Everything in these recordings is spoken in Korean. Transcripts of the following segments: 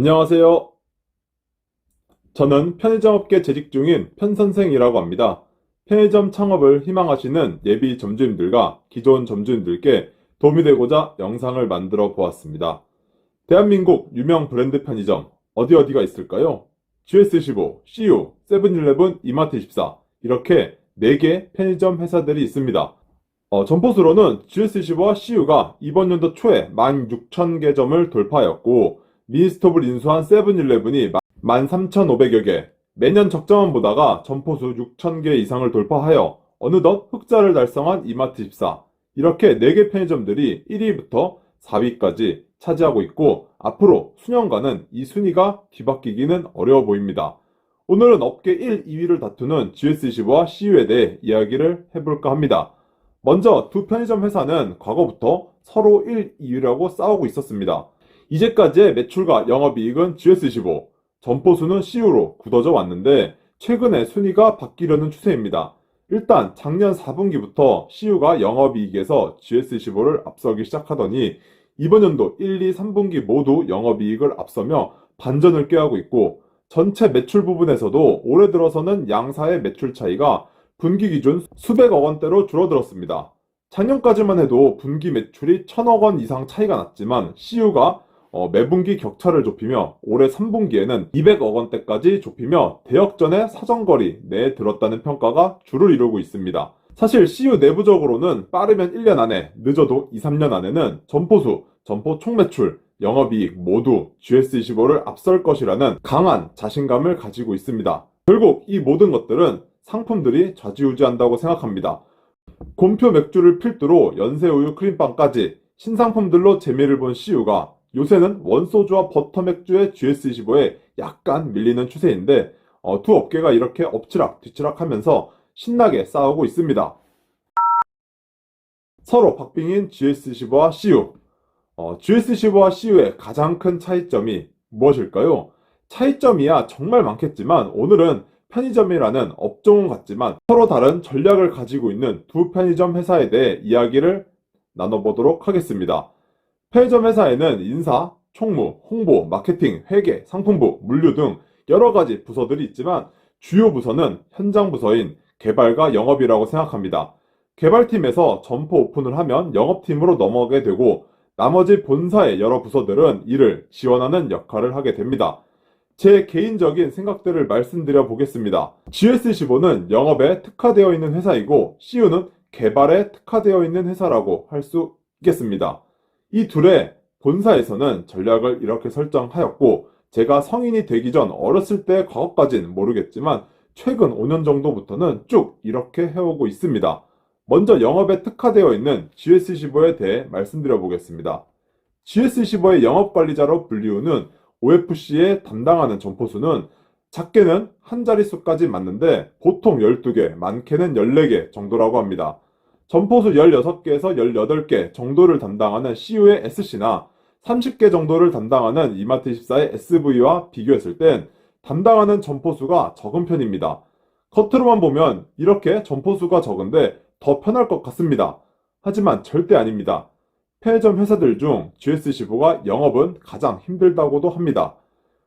안녕하세요. 저는 편의점업계 재직 중인 편선생이라고 합니다. 편의점 창업을 희망하시는 예비 점주님들과 기존 점주님들께 도움이 되고자 영상을 만들어 보았습니다. 대한민국 유명 브랜드 편의점 어디가 있을까요? GS15, CU, 세븐일레븐, 이마트24 이렇게 4개 편의점 회사들이 있습니다. 점포수로는 GS15와 CU가 이번 연도 초에 16,000개점을 돌파하였고 미니스톱을 인수한 세븐일레븐이 13,500여 개, 매년 적자만 보다가 점포수 6,000개 이상을 돌파하여 어느덧 흑자를 달성한 이마트24 이렇게 4개 편의점들이 1위부터 4위까지 차지하고 있고 앞으로 수년간은 이 순위가 뒤바뀌기는 어려워 보입니다. 오늘은 업계 1, 2위를 다투는 GS15와 CU에 대해 이야기를 해볼까 합니다. 먼저 두 편의점 회사는 과거부터 서로 1, 2위라고 싸우고 있었습니다. 이제까지의 매출과 영업이익은 GS15, 점포수는 CU로 굳어져 왔는데 최근에 순위가 바뀌려는 추세입니다. 일단 작년 4분기부터 CU가 영업이익에서 GS15를 앞서기 시작하더니 이번 연도 1, 2, 3분기 모두 영업이익을 앞서며 반전을 꾀하고 있고 전체 매출 부분에서도 올해 들어서는 양사의 매출 차이가 분기 기준 수백억 원대로 줄어들었습니다. 작년까지만 해도 분기 매출이 1,000억 원 이상 차이가 났지만 CU가 매분기 격차를 좁히며 올해 3분기에는 200억 원대까지 좁히며 대역전의 사정거리 내에 들었다는 평가가 주를 이루고 있습니다. 사실 CU 내부적으로는 빠르면 1년 안에, 늦어도 2, 3년 안에는 점포수, 점포 총매출, 영업이익 모두 GS25를 앞설 것이라는 강한 자신감을 가지고 있습니다. 결국 이 모든 것들은 상품들이 좌지우지한다고 생각합니다. 곰표 맥주를 필두로 연세우유 크림빵까지 신상품들로 재미를 본 CU가 요새는 원소주와 버터맥주의 GS25에 약간 밀리는 추세인데 두 업계가 이렇게 엎치락 뒤치락 하면서 신나게 싸우고 있습니다. 서로 박빙인 GS15와 CU. GS15와 CU의 가장 큰 차이점이 무엇일까요? 차이점이야 정말 많겠지만 오늘은 편의점이라는 업종은 같지만 서로 다른 전략을 가지고 있는 두 편의점 회사에 대해 이야기를 나눠보도록 하겠습니다. 편의점 회사에는 인사, 총무, 홍보, 마케팅, 회계, 상품부, 물류 등 여러 가지 부서들이 있지만 주요 부서는 현장 부서인 개발과 영업이라고 생각합니다. 개발팀에서 점포 오픈을 하면 영업팀으로 넘어가게 되고 나머지 본사의 여러 부서들은 이를 지원하는 역할을 하게 됩니다. 제 개인적인 생각들을 말씀드려 보겠습니다. GS15는 영업에 특화되어 있는 회사이고 CU는 개발에 특화되어 있는 회사라고 할 수 있겠습니다. 이 둘의 본사에서는 전략을 이렇게 설정하였고 제가 성인이 되기 전 어렸을 때 과거까진 모르겠지만 최근 5년 정도부터는 쭉 이렇게 해오고 있습니다. 먼저 영업에 특화되어 있는 GS15에 대해 말씀드려 보겠습니다. GS15의 영업관리자로 불리우는 OFC에 담당하는 점포수는 작게는 한 자릿수까지 맞는데 보통 12개, 많게는 14개 정도라고 합니다. 점포수 16개에서 18개 정도를 담당하는 CU의 SC나 30개 정도를 담당하는 이마트24의 SV와 비교했을 땐 담당하는 점포수가 적은 편입니다. 겉으로만 보면 이렇게 점포수가 적은데 더 편할 것 같습니다. 하지만 절대 아닙니다. 편의점 회사들 중 GS15가 영업은 가장 힘들다고도 합니다.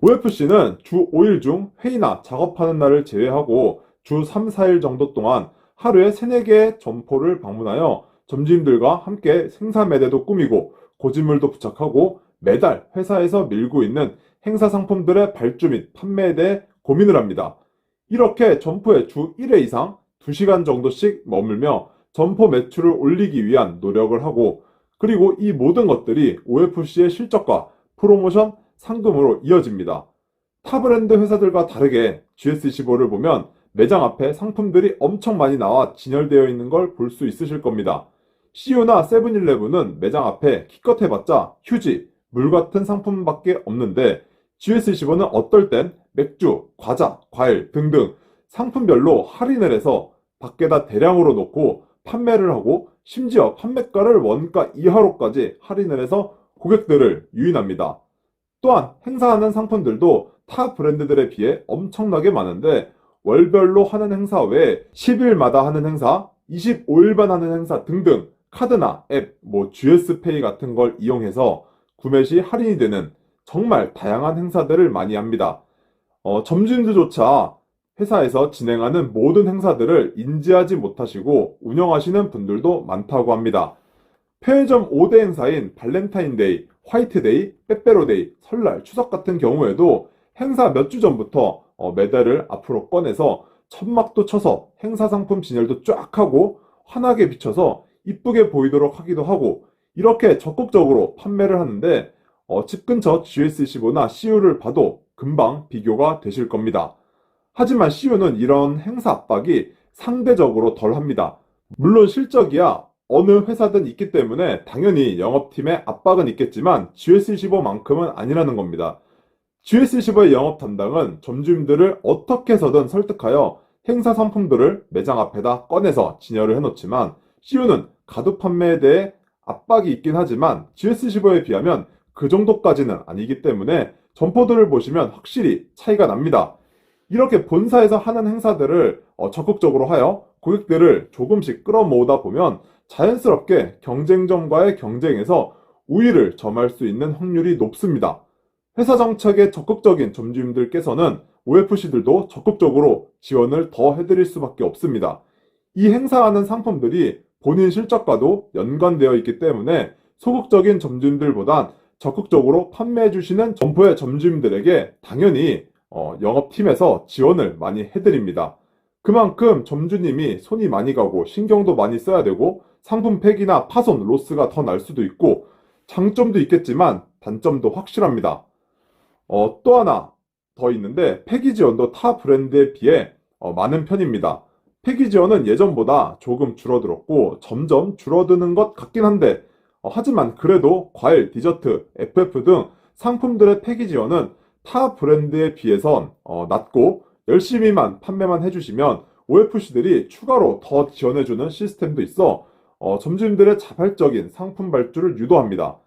OFC는 주 5일 중 회의나 작업하는 날을 제외하고 주 3, 4일 정도 동안 하루에 3, 4개의 점포를 방문하여 점주님들과 함께 행사 매대도 꾸미고 고지물도 부착하고 매달 회사에서 밀고 있는 행사 상품들의 발주 및 판매에 대해 고민을 합니다. 이렇게 점포에 주 1회 이상 2시간 정도씩 머물며 점포 매출을 올리기 위한 노력을 하고 그리고 이 모든 것들이 OFC의 실적과 프로모션, 상금으로 이어집니다. 타 브랜드 회사들과 다르게 GS15를 보면 매장 앞에 상품들이 엄청 많이 나와 진열되어 있는 걸 볼 수 있으실 겁니다. CU나 세븐일레븐은 매장 앞에 기껏 해봤자 휴지, 물 같은 상품밖에 없는데 GS15는 어떨 땐 맥주, 과자, 과일 등등 상품별로 할인을 해서 밖에다 대량으로 놓고 판매를 하고 심지어 판매가를 원가 이하로까지 할인을 해서 고객들을 유인합니다. 또한 행사하는 상품들도 타 브랜드들에 비해 엄청나게 많은데 월별로 하는 행사 외에 10일마다 하는 행사, 25일만 하는 행사 등등 카드나 앱, GS페이 같은 걸 이용해서 구매 시 할인이 되는 정말 다양한 행사들을 많이 합니다. 점주님들조차 회사에서 진행하는 모든 행사들을 인지하지 못하시고 운영하시는 분들도 많다고 합니다. 편의점 5대 행사인 발렌타인데이, 화이트데이, 빼빼로데이, 설날, 추석 같은 경우에도 행사 몇 주 전부터 매달을 앞으로 꺼내서 천막도 쳐서 행사 상품 진열도 쫙 하고 환하게 비춰서 이쁘게 보이도록 하기도 하고 이렇게 적극적으로 판매를 하는데 집 근처 GS15나 CU를 봐도 금방 비교가 되실 겁니다. 하지만 CU는 이런 행사 압박이 상대적으로 덜 합니다. 물론 실적이야 어느 회사든 있기 때문에 당연히 영업팀의 압박은 있겠지만 GS15만큼은 아니라는 겁니다. GS15의 영업 담당은 점주님들을 어떻게 해서든 설득하여 행사 상품들을 매장 앞에다 꺼내서 진열을 해놓지만 CU는 가두 판매에 대해 압박이 있긴 하지만 GS15에 비하면 그 정도까지는 아니기 때문에 점포들을 보시면 확실히 차이가 납니다. 이렇게 본사에서 하는 행사들을 적극적으로 하여 고객들을 조금씩 끌어모으다 보면 자연스럽게 경쟁점과의 경쟁에서 우위를 점할 수 있는 확률이 높습니다. 회사 정책에 적극적인 점주님들께서는 OFC들도 적극적으로 지원을 더 해드릴 수밖에 없습니다. 이 행사하는 상품들이 본인 실적과도 연관되어 있기 때문에 소극적인 점주님들보단 적극적으로 판매해 주시는 점포의 점주님들에게 당연히 영업팀에서 지원을 많이 해드립니다. 그만큼 점주님이 손이 많이 가고 신경도 많이 써야 되고 상품 폐기나 파손, 로스가 더 날 수도 있고 장점도 있겠지만 단점도 확실합니다. 또 하나 더 있는데 폐기 지원도 타 브랜드에 비해 많은 편입니다. 폐기 지원은 예전보다 조금 줄어들었고 점점 줄어드는 것 같긴 한데 하지만 그래도 과일, 디저트, FF 등 상품들의 폐기 지원은 타 브랜드에 비해선 낮고 열심히만 판매만 해주시면 OFC들이 추가로 더 지원해주는 시스템도 있어 점주님들의 자발적인 상품 발주를 유도합니다.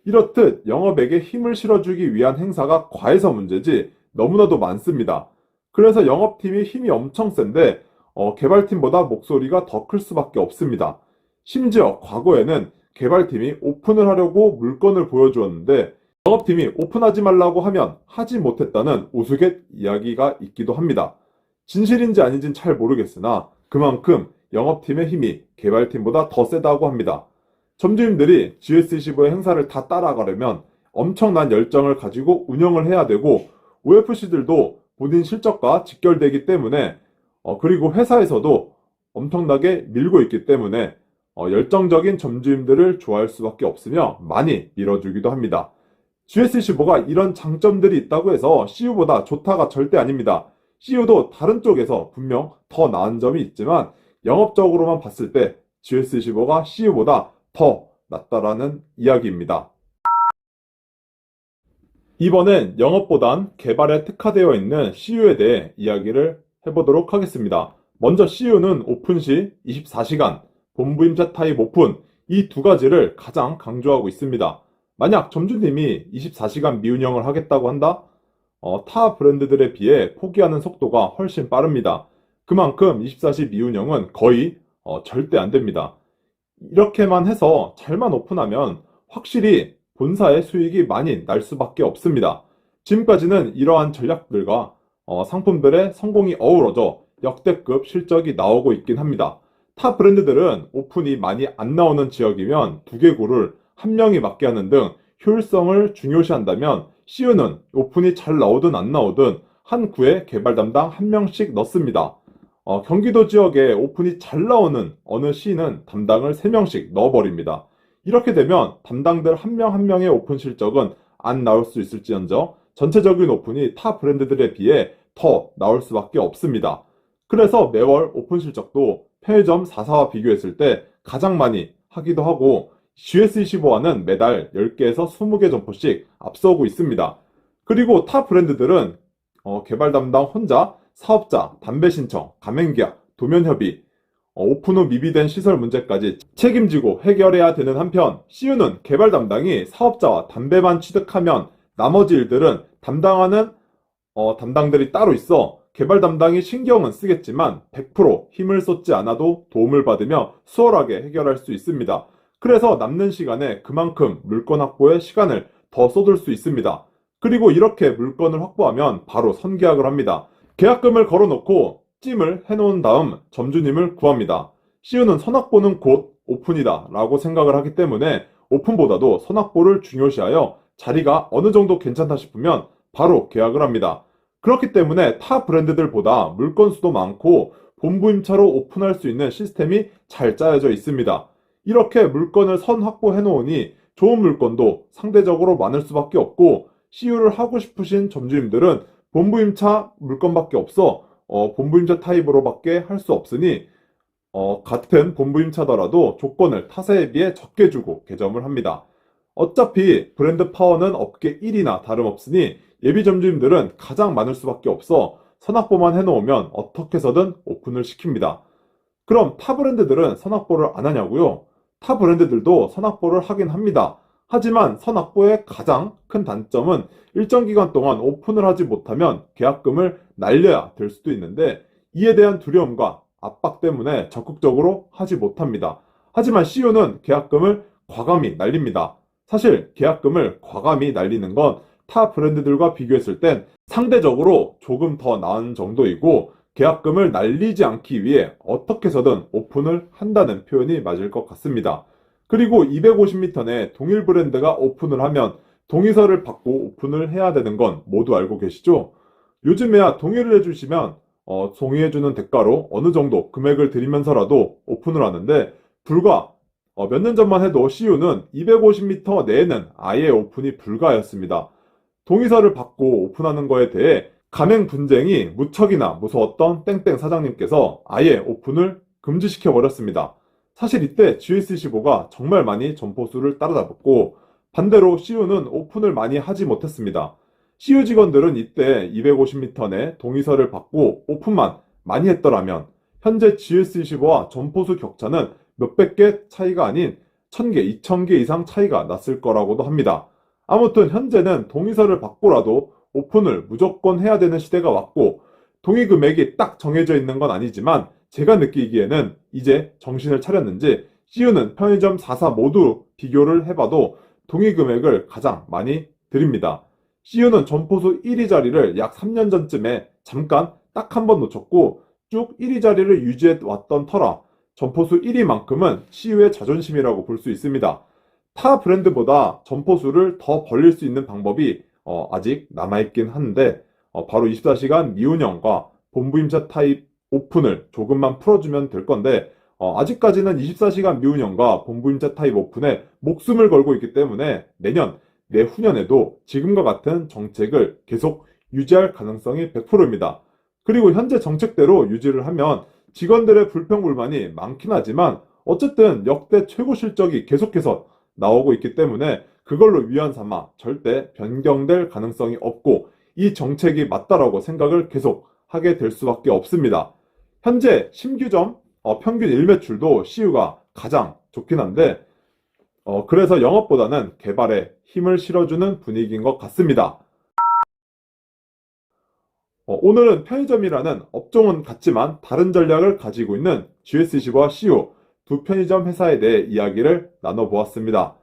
이렇듯 영업에게 힘을 실어주기 위한 행사가 과해서 문제지 너무나도 많습니다. 그래서 영업팀이 힘이 엄청 센데 개발팀보다 목소리가 더 클 수밖에 없습니다. 심지어 과거에는 개발팀이 오픈을 하려고 물건을 보여주었는데 영업팀이 오픈하지 말라고 하면 하지 못했다는 우스갯 이야기가 있기도 합니다. 진실인지 아닌지는 잘 모르겠으나 그만큼 영업팀의 힘이 개발팀보다 더 세다고 합니다. 점주님들이 GS15의 행사를 다 따라가려면 엄청난 열정을 가지고 운영을 해야 되고 OFC들도 본인 실적과 직결되기 때문에 그리고 회사에서도 엄청나게 밀고 있기 때문에 열정적인 점주님들을 좋아할 수밖에 없으며 많이 밀어주기도 합니다. GS15가 이런 장점들이 있다고 해서 CU보다 좋다가 절대 아닙니다. CU도 다른 쪽에서 분명 더 나은 점이 있지만 영업적으로만 봤을 때 GS15가 CU보다 더 낫다라는 이야기입니다. 이번엔 영업보단 개발에 특화되어 있는 CU에 대해 이야기를 해보도록 하겠습니다. 먼저 CU는 오픈 시 24시간, 본부임자 타입 오픈, 이 두 가지를 가장 강조하고 있습니다. 만약 점주님이 24시간 미운영을 하겠다고 한다? 타 브랜드들에 비해 포기하는 속도가 훨씬 빠릅니다. 그만큼 24시 미운영은 거의 절대 안 됩니다. 이렇게만 해서 잘만 오픈하면 확실히 본사의 수익이 많이 날 수밖에 없습니다. 지금까지는 이러한 전략들과 상품들의 성공이 어우러져 역대급 실적이 나오고 있긴 합니다. 타 브랜드들은 오픈이 많이 안 나오는 지역이면 두 개구를 한 명이 맡게 하는 등 효율성을 중요시한다면 CU는 오픈이 잘 나오든 안 나오든 한 구에 개발 담당 한 명씩 넣습니다. 경기도 지역에 오픈이 잘 나오는 어느 시는 담당을 3명씩 넣어버립니다. 이렇게 되면 담당들 한 명 한 명의 오픈 실적은 안 나올 수 있을지언정 전체적인 오픈이 타 브랜드들에 비해 더 나올 수밖에 없습니다. 그래서 매월 오픈 실적도 편의점 4사와 비교했을 때 가장 많이 하기도 하고 GS15와는 매달 10개에서 20개 점포씩 앞서고 있습니다. 그리고 타 브랜드들은 개발 담당 혼자 사업자, 담배 신청, 가맹계약, 도면협의, 오픈 후 미비된 시설 문제까지 책임지고 해결해야 되는 한편 CU는 개발 담당이 사업자와 담배만 취득하면 나머지 일들은 담당하는 담당들이 따로 있어 개발 담당이 신경은 쓰겠지만 100% 힘을 쏟지 않아도 도움을 받으며 수월하게 해결할 수 있습니다. 그래서 남는 시간에 그만큼 물건 확보에 시간을 더 쏟을 수 있습니다. 그리고 이렇게 물건을 확보하면 바로 선계약을 합니다. 계약금을 걸어놓고 찜을 해놓은 다음 점주님을 구합니다. CU는 선확보는 곧 오픈이다 라고 생각을 하기 때문에 오픈보다도 선확보를 중요시하여 자리가 어느 정도 괜찮다 싶으면 바로 계약을 합니다. 그렇기 때문에 타 브랜드들보다 물건 수도 많고 본부임차로 오픈할 수 있는 시스템이 잘 짜여져 있습니다. 이렇게 물건을 선 확보해 놓으니 좋은 물건도 상대적으로 많을 수밖에 없고 CU를 하고 싶으신 점주님들은 본부임차 물건밖에 없어 본부임차 타입으로밖에 할 수 없으니 같은 본부임차더라도 조건을 타사에 비해 적게 주고 개점을 합니다. 어차피 브랜드 파워는 업계 1위나 다름없으니 예비 점주님들은 가장 많을 수밖에 없어 선확보만 해놓으면 어떻게 해서든 오픈을 시킵니다. 그럼 타 브랜드들은 선확보를 안 하냐고요? 타 브랜드들도 선확보를 하긴 합니다. 하지만 선확보의 가장 큰 단점은 일정 기간 동안 오픈을 하지 못하면 계약금을 날려야 될 수도 있는데 이에 대한 두려움과 압박 때문에 적극적으로 하지 못합니다. 하지만 CU는 계약금을 과감히 날립니다. 사실 계약금을 과감히 날리는 건 타 브랜드들과 비교했을 땐 상대적으로 조금 더 나은 정도이고 계약금을 날리지 않기 위해 어떻게 해서든 오픈을 한다는 표현이 맞을 것 같습니다. 그리고 250m 내 동일 브랜드가 오픈을 하면 동의서를 받고 오픈을 해야 되는 건 모두 알고 계시죠? 요즘에야 동의를 해주시면 동의해주는 대가로 어느 정도 금액을 드리면서라도 오픈을 하는데 불과 몇 년 전만 해도 CU는 250m 내에는 아예 오픈이 불가였습니다. 동의서를 받고 오픈하는 거에 대해 가맹 분쟁이 무척이나 무서웠던 땡땡 사장님께서 아예 오픈을 금지시켜 버렸습니다. 사실 이때 GS15가 정말 많이 점포수를 따라잡았고 반대로 CU는 오픈을 많이 하지 못했습니다. CU 직원들은 이때 250m 내 동의서를 받고 오픈만 많이 했더라면 현재 GS15와 점포수 격차는 몇백 개 차이가 아닌 1000개, 2000개 이상 차이가 났을 거라고도 합니다. 아무튼 현재는 동의서를 받고라도 오픈을 무조건 해야 되는 시대가 왔고 동의 금액이 딱 정해져 있는 건 아니지만 제가 느끼기에는 이제 정신을 차렸는지 CU는 편의점 4사 모두 비교를 해봐도 동의 금액을 가장 많이 드립니다. CU는 점포수 1위 자리를 약 3년 전쯤에 잠깐 딱 한 번 놓쳤고 쭉 1위 자리를 유지해 왔던 터라 점포수 1위만큼은 CU의 자존심이라고 볼 수 있습니다. 타 브랜드보다 점포수를 더 벌릴 수 있는 방법이 아직 남아있긴 한데 바로 24시간 미운영과 본부임차 타입 오픈을 조금만 풀어주면 될 건데 아직까지는 24시간 미운영과 본부임차 타입 오픈에 목숨을 걸고 있기 때문에 내년, 내후년에도 지금과 같은 정책을 계속 유지할 가능성이 100%입니다. 그리고 현재 정책대로 유지를 하면 직원들의 불평불만이 많긴 하지만 어쨌든 역대 최고 실적이 계속해서 나오고 있기 때문에 그걸로 위안 삼아 절대 변경될 가능성이 없고 이 정책이 맞다라고 생각을 계속 하게 될 수밖에 없습니다. 현재 신규점 평균 일매출도 CU가 가장 좋긴 한데 그래서 영업보다는 개발에 힘을 실어주는 분위기인 것 같습니다. 오늘은 편의점이라는 업종은 같지만 다른 전략을 가지고 있는 GS15와 CU 두 편의점 회사에 대해 이야기를 나눠보았습니다.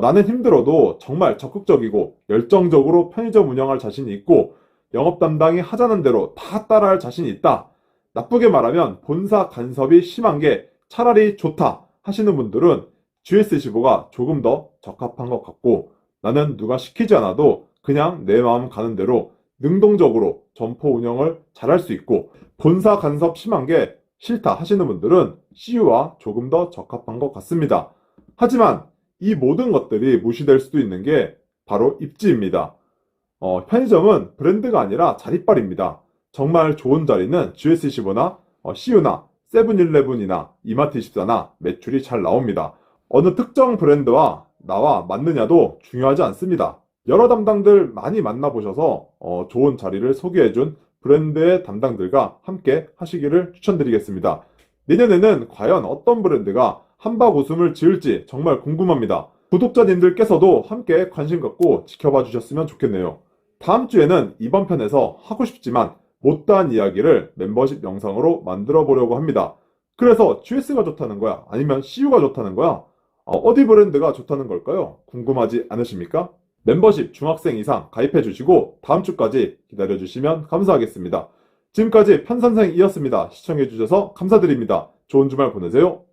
나는 힘들어도 정말 적극적이고 열정적으로 편의점 운영할 자신이 있고 영업 담당이 하자는 대로 다 따라할 자신이 있다. 나쁘게 말하면 본사 간섭이 심한 게 차라리 좋다 하시는 분들은 GS15가 조금 더 적합한 것 같고 나는 누가 시키지 않아도 그냥 내 마음 가는 대로 능동적으로 점포 운영을 잘할 수 있고 본사 간섭 심한 게 싫다 하시는 분들은 CU와 조금 더 적합한 것 같습니다. 하지만 이 모든 것들이 무시될 수도 있는 게 바로 입지입니다. 편의점은 브랜드가 아니라 자리빨입니다. 정말 좋은 자리는 GS15나 CU나 세븐일레븐이나 이마트24나 매출이 잘 나옵니다. 어느 특정 브랜드와 나와 맞느냐도 중요하지 않습니다. 여러 담당들 많이 만나보셔서 좋은 자리를 소개해준 브랜드의 담당들과 함께 하시기를 추천드리겠습니다. 내년에는 과연 어떤 브랜드가 한박 웃음을 지을지 정말 궁금합니다. 구독자님들께서도 함께 관심 갖고 지켜봐 주셨으면 좋겠네요. 다음 주에는 이번 편에서 하고 싶지만 못다한 이야기를 멤버십 영상으로 만들어 보려고 합니다. 그래서 GS가 좋다는 거야? 아니면 CU가 좋다는 거야? 어디 브랜드가 좋다는 걸까요? 궁금하지 않으십니까? 멤버십 중학생 이상 가입해 주시고 다음 주까지 기다려 주시면 감사하겠습니다. 지금까지 편선생이었습니다. 시청해 주셔서 감사드립니다. 좋은 주말 보내세요.